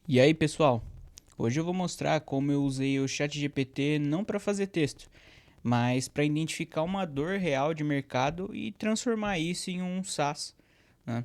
E aí, pessoal? Hoje eu vou mostrar como eu usei o ChatGPT não para fazer texto, mas para identificar uma dor real de mercado e transformar isso em um SaaS, né?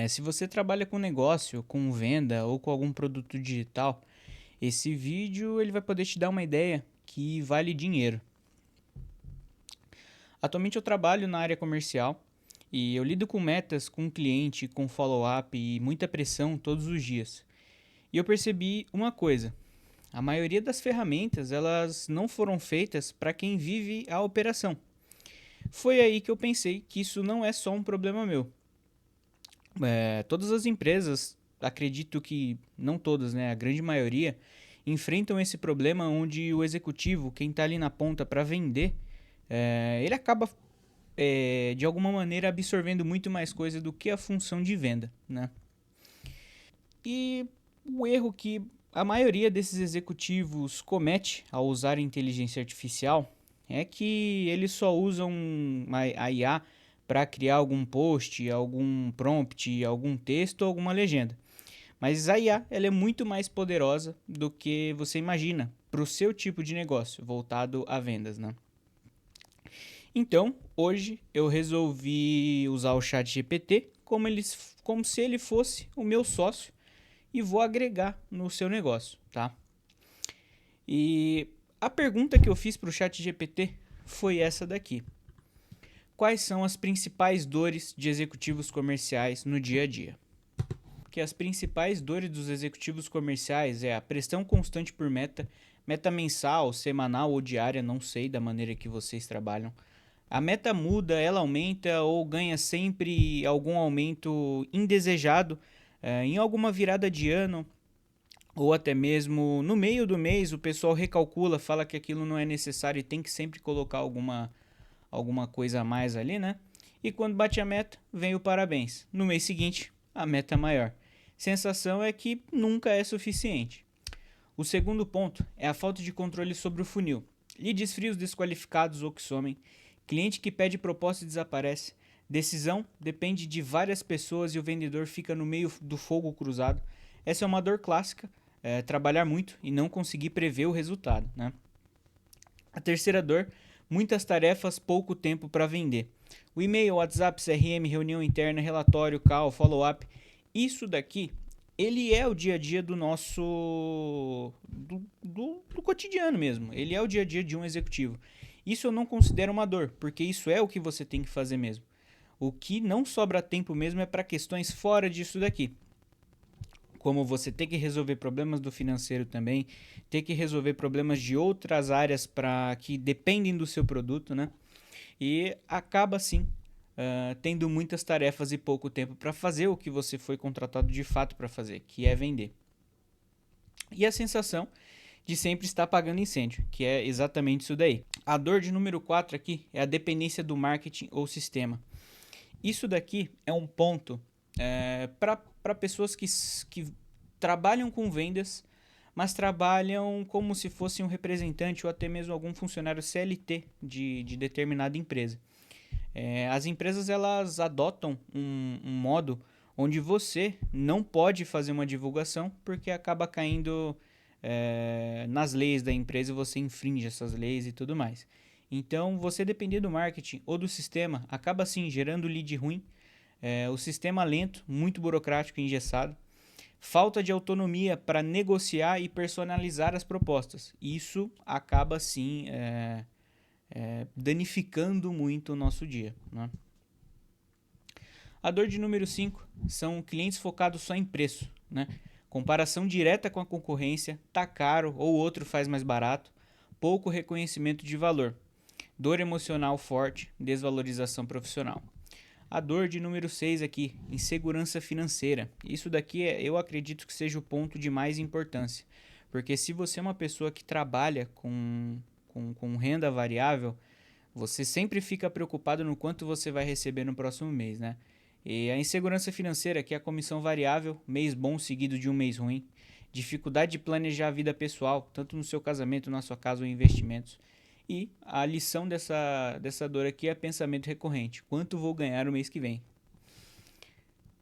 Se você trabalha com negócio, com venda ou com algum produto digital, esse vídeo ele vai poder te dar uma ideia que vale dinheiro. Atualmente eu trabalho na área comercial e eu lido com metas, com cliente, com follow-up e muita pressão todos os dias. E eu percebi uma coisa: a maioria das ferramentas elas não foram feitas para quem vive a operação. Foi aí que eu pensei que isso não é só um problema meu. Todas as empresas, acredito que não todas, né, a grande maioria, enfrentam esse problema onde o executivo, quem está ali na ponta para vender, ele acaba de alguma maneira absorvendo muito mais coisa do que a função de venda, né? E o erro que a maioria desses executivos comete ao usar inteligência artificial é que eles só usam a IA para criar algum post, algum prompt, algum texto ou alguma legenda. Mas a IA ela é muito mais poderosa do que você imagina para o seu tipo de negócio voltado a vendas, né? Então, hoje eu resolvi usar o chat GPT como se ele fosse o meu sócio e vou agregar no seu negócio, tá? E a pergunta que eu fiz para o chat GPT foi essa daqui: quais são as principais dores de executivos comerciais no dia a dia? Que as principais dores dos executivos comerciais é a pressão constante por meta, meta mensal, semanal ou diária, não sei da maneira que vocês trabalham. A meta muda, ela aumenta ou ganha sempre algum aumento indesejado em alguma virada de ano, ou até mesmo no meio do mês o pessoal recalcula, fala que aquilo não é necessário e tem que sempre colocar alguma coisa a mais ali, né? E quando bate a meta, vem o parabéns. No mês seguinte, a meta é maior. Sensação é que nunca é suficiente. O segundo ponto é a falta de controle sobre o funil. Leads frios desqualificados ou que somem. Cliente que pede proposta e desaparece. Decisão depende de várias pessoas e o vendedor fica no meio do fogo cruzado. Essa é uma dor clássica, trabalhar muito e não conseguir prever o resultado, né? A terceira dor, muitas tarefas, pouco tempo para vender. O e-mail, WhatsApp, CRM, reunião interna, relatório, call, follow-up, isso daqui, ele é o dia a dia do nosso do cotidiano mesmo. Ele é o dia a dia de um executivo. Isso eu não considero uma dor, porque isso é o que você tem que fazer mesmo. O que não sobra tempo mesmo é para questões fora disso daqui, como você ter que resolver problemas do financeiro também, ter que resolver problemas de outras áreas para que dependem do seu produto, né? E acaba assim tendo muitas tarefas e pouco tempo para fazer o que você foi contratado de fato para fazer, que é vender. E a sensação de sempre estar apagando incêndio, que é exatamente isso daí. A dor de número 4 aqui é a dependência do marketing ou sistema. Isso daqui é um ponto para pessoas que trabalham com vendas, mas trabalham como se fosse um representante ou até mesmo algum funcionário CLT de determinada empresa. As empresas elas adotam um modo onde você não pode fazer uma divulgação porque acaba caindo nas leis da empresa e você infringe essas leis e tudo mais. Então, você depender do marketing ou do sistema acaba sim gerando lead ruim, o sistema lento, muito burocrático e engessado, falta de autonomia para negociar e personalizar as propostas. Isso acaba sim danificando muito o nosso dia, né? A dor de número 5 são clientes focados só em preço, né? Comparação direta com a concorrência, tá caro ou outro faz mais barato, pouco reconhecimento de valor, dor emocional forte, desvalorização profissional. A dor de número 6 aqui, insegurança financeira. Isso daqui eu acredito que seja o ponto de mais importância, porque se você é uma pessoa que trabalha com renda variável, você sempre fica preocupado no quanto você vai receber no próximo mês, né? E a insegurança financeira, que é a comissão variável, mês bom seguido de um mês ruim, dificuldade de planejar a vida pessoal, tanto no seu casamento, na sua casa ou investimentos. E a lição dessa dor aqui é pensamento recorrente. Quanto vou ganhar o mês que vem?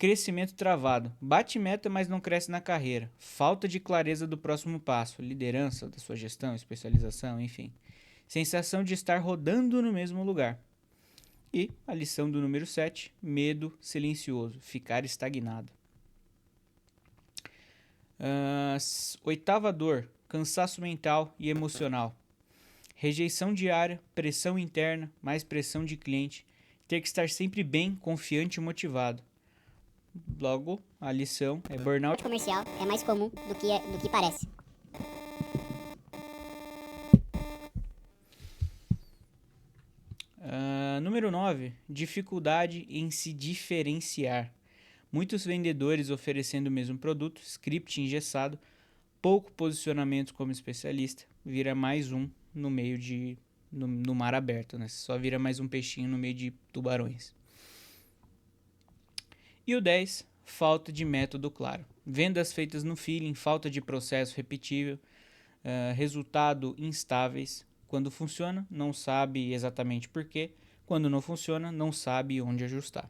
Crescimento travado. Bate meta, mas não cresce na carreira. Falta de clareza do próximo passo. Liderança da sua gestão, especialização, enfim. Sensação de estar rodando no mesmo lugar. E a lição do número 7, medo silencioso, ficar estagnado. Oitava dor, cansaço mental e emocional. Rejeição diária, pressão interna, mais pressão de cliente. Ter que estar sempre bem, confiante e motivado. Logo, a lição é burnout comercial é mais comum do que parece. Número 9, dificuldade em se diferenciar. Muitos vendedores oferecendo o mesmo produto, script engessado, pouco posicionamento como especialista, vira mais um no meio no mar aberto, né? Só vira mais um peixinho no meio de tubarões. E o 10, falta de método claro. Vendas feitas no feeling, falta de processo repetível, resultado instáveis. Quando funciona, não sabe exatamente por quê. Quando não funciona, não sabe onde ajustar.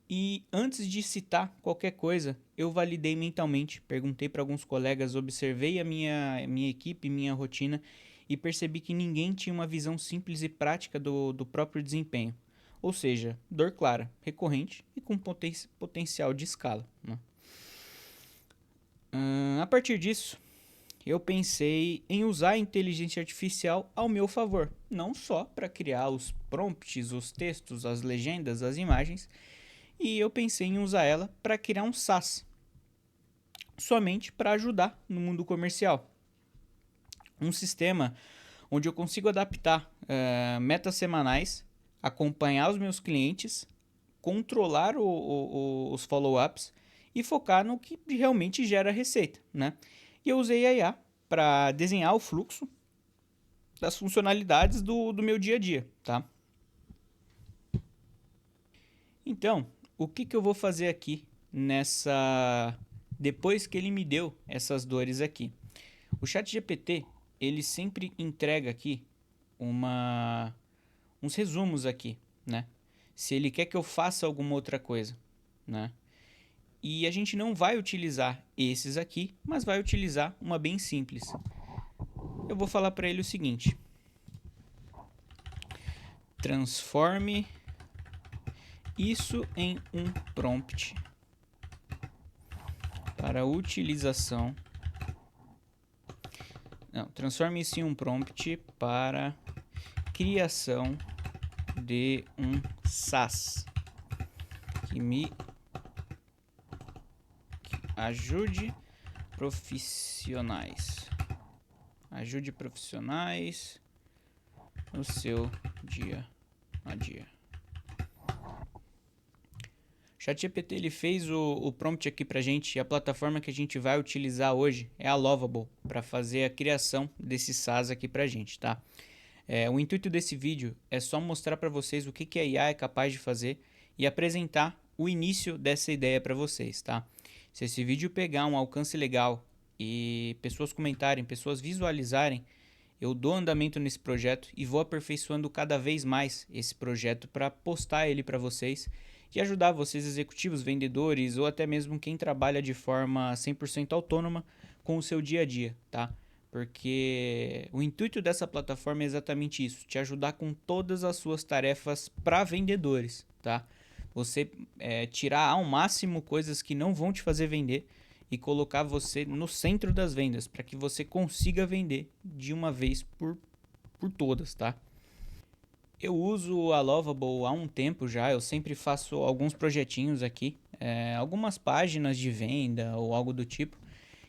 E antes de citar qualquer coisa, eu validei mentalmente, perguntei para alguns colegas, observei a minha equipe, minha rotina e percebi que ninguém tinha uma visão simples e prática do próprio desempenho. Ou seja, dor clara, recorrente e com potencial de escala, né? A partir disso, eu pensei em usar a inteligência artificial ao meu favor, não só para criar os prompts, os textos, as legendas, as imagens, e eu pensei em usar ela para criar um SaaS, somente para ajudar no mundo comercial. Um sistema onde eu consigo adaptar metas semanais, acompanhar os meus clientes, controlar os follow-ups e focar no que realmente gera receita, né? E eu usei a IA para desenhar o fluxo das funcionalidades do meu dia a dia, tá? Então, o que eu vou fazer aqui depois que ele me deu essas dores aqui? O ChatGPT, ele sempre entrega aqui uns resumos aqui, né? Se ele quer que eu faça alguma outra coisa, né? E a gente não vai utilizar esses aqui, mas vai utilizar uma bem simples. Eu vou falar para ele o seguinte: transforme isso em um prompt para utilização. Não, transforme isso em um prompt para criação de um SaaS que ajude profissionais. Ajude profissionais no seu dia a dia. O ChatGPT ele fez o prompt aqui pra gente, e a plataforma que a gente vai utilizar hoje é a Lovable para fazer a criação desse SaaS aqui pra gente, tá? O intuito desse vídeo é só mostrar para vocês o que a IA é capaz de fazer e apresentar o início dessa ideia para vocês, tá? Se esse vídeo pegar um alcance legal e pessoas comentarem, pessoas visualizarem, eu dou andamento nesse projeto e vou aperfeiçoando cada vez mais esse projeto para postar ele para vocês e ajudar vocês executivos, vendedores ou até mesmo quem trabalha de forma 100% autônoma com o seu dia a dia, tá? Porque o intuito dessa plataforma é exatamente isso, te ajudar com todas as suas tarefas para vendedores, tá? Você tirar ao máximo coisas que não vão te fazer vender e colocar você no centro das vendas, para que você consiga vender de uma vez por todas, tá? Eu uso a Lovable há um tempo já, eu sempre faço alguns projetinhos aqui, algumas páginas de venda ou algo do tipo,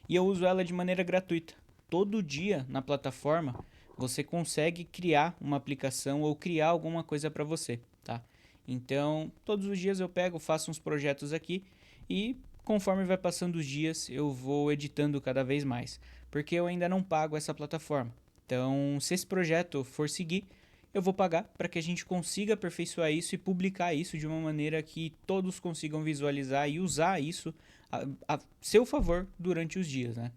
e eu uso ela de maneira gratuita. Todo dia na plataforma você consegue criar uma aplicação ou criar alguma coisa para você, tá? Então, todos os dias eu pego, faço uns projetos aqui e conforme vai passando os dias eu vou editando cada vez mais, porque eu ainda não pago essa plataforma. Então, se esse projeto for seguir, eu vou pagar para que a gente consiga aperfeiçoar isso e publicar isso de uma maneira que todos consigam visualizar e usar isso a seu favor durante os dias, né?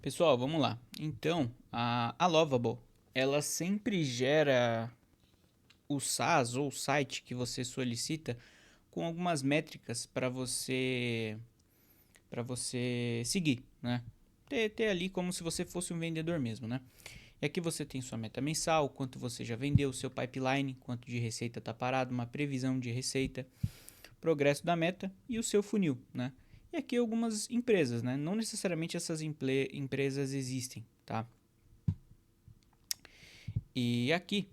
Pessoal, vamos lá. Então, a Lovable, ela sempre gera o SaaS ou site que você solicita com algumas métricas para você seguir, né? Ter ali como se você fosse um vendedor mesmo, né? E aqui você tem sua meta mensal, quanto você já vendeu, seu pipeline, quanto de receita está parado, uma previsão de receita, progresso da meta e o seu funil, né? E aqui algumas empresas, né? Não necessariamente essas empresas existem, tá? E aqui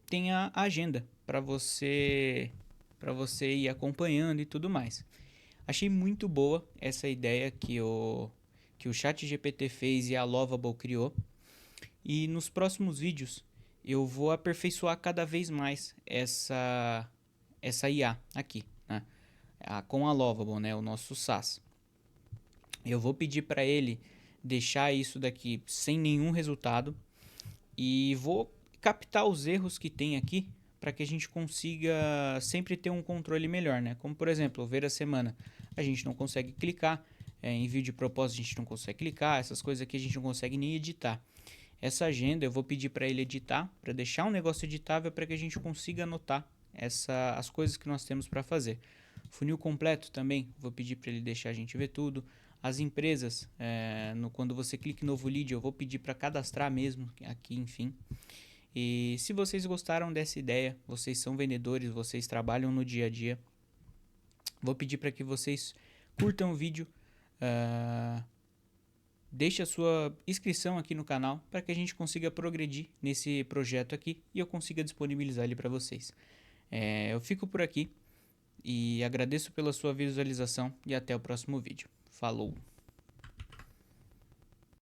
tem a agenda para você ir acompanhando e tudo mais. Achei muito boa essa ideia que o ChatGPT fez e a Lovable criou. E nos próximos vídeos eu vou aperfeiçoar cada vez mais essa IA aqui, né? Com a Lovable, né? O nosso SaaS. Eu vou pedir para ele deixar isso daqui sem nenhum resultado e vou captar os erros que tem aqui para que a gente consiga sempre ter um controle melhor, né? Como por exemplo, ver a semana, a gente não consegue clicar, envio de propósito a gente não consegue clicar, essas coisas aqui a gente não consegue nem editar. Essa agenda eu vou pedir para ele editar, para deixar um negócio editável para que a gente consiga anotar as coisas que nós temos para fazer. Funil completo também, vou pedir para ele deixar a gente ver tudo. As empresas, quando você clica em novo lead, eu vou pedir para cadastrar mesmo aqui, enfim. E se vocês gostaram dessa ideia, vocês são vendedores, vocês trabalham no dia a dia, vou pedir para que vocês curtam o vídeo, deixe a sua inscrição aqui no canal para que a gente consiga progredir nesse projeto aqui e eu consiga disponibilizar ele para vocês. Eu fico por aqui e agradeço pela sua visualização e até o próximo vídeo. Falou!